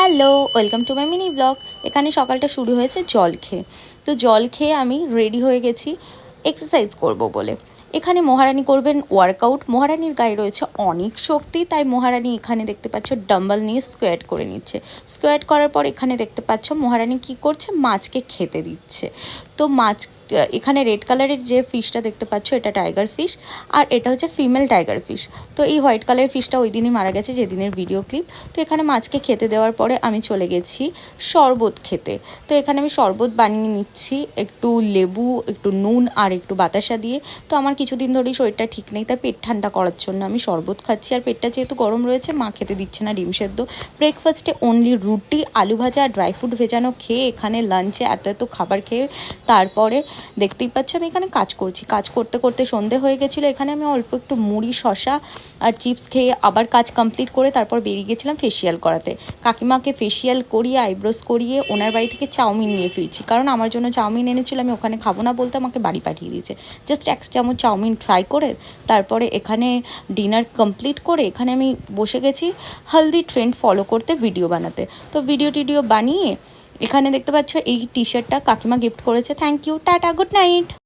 Hello, welcome to my mini blog. এখানে সকালটা শুরু হয়েছে জল খেয়ে। তো জল খেয়ে আমি রেডি হয়ে গেছি এক্সারসাইজ করব বলে। এখানে মহারানী করবেন ওয়ার্কআউট। মহারানীর গায়ে রয়েছে অনেক শক্তি, তাই মহারানী এখানে দেখতে পাচ্ছ ডাম্বল নিয়ে স্কোয়াট করে নিচ্ছে। স্কোয়াট করার পর এখানে দেখতে পাচ্ছ মহারানী কি করছে, মাছকে খেতে দিচ্ছে। তো মাছ এখানে রেড কালারের যে ফিশটা দেখতে পাচ্ছ এটা টাইগার ফিশ, আর এটা হচ্ছে ফিমেল টাইগার ফিশ। তো এই হোয়াইট কালারের ফিশটা ওই দিনই মারা গেছে যেদিনের ভিডিও ক্লিপ। তো এখানে মাছকে খেতে দেওয়ার পরে আমি চলে গেছি শরবত খেতে। তো এখানে আমি শরবত বানিয়ে নিচ্ছি একটু লেবু, একটু নুন আর একটু বাতাসা দিয়ে। তো আমার কিছুদিন ধরেই শরীরটা ঠিক নেই, তাই পেট ঠান্ডা করার জন্য আমি শরবত খাচ্ছি। আর পেটটা যেহেতু গরম রয়েছে, মা খেতে দিচ্ছে না ডিম সেদ্ধ। ব্রেকফাস্টে অনলি রুটি, আলু ভাজা আর ড্রাই ফ্রুট ভেজানো খেয়ে এখানে লাঞ্চে এত খাবার খেয়ে তারপরে দেখতেই পাচ্ছ আমি এখানে কাজ করছি। কাজ করতে করতে সন্ধে হয়ে গেছিলো। এখানে আমি অল্প একটু মুড়ি, শশা আর চিপস খেয়ে আবার কাজ কমপ্লিট করে তারপর বেরিয়ে গেছিলাম ফেসিয়াল করাতে। কাকিমাকে ফেসিয়াল করিয়ে আইব্রোস করিয়ে ওনার বাড়ি থেকে চাউমিন নিয়ে ফিরছি, কারণ আমার জন্য চাউমিন এনেছিল, আমি ওখানে খাবো না বলতে আমাকে বাড়ি পাঠিয়ে দিয়েছে। জাস্ট 1 চামচ চাউমিন ট্রাই করে তারপরে এখানে ডিনার কমপ্লিট করে এখানে আমি বসে গেছি হেলদি ট্রেন্ড ফলো করতে, ভিডিও বানাতে। তো ভিডিও বানিয়ে এখানে দেখতে পাচ্ছ এই টি শার্টটা কাকিমা গিফট করেছে। Thank you, tata, good night.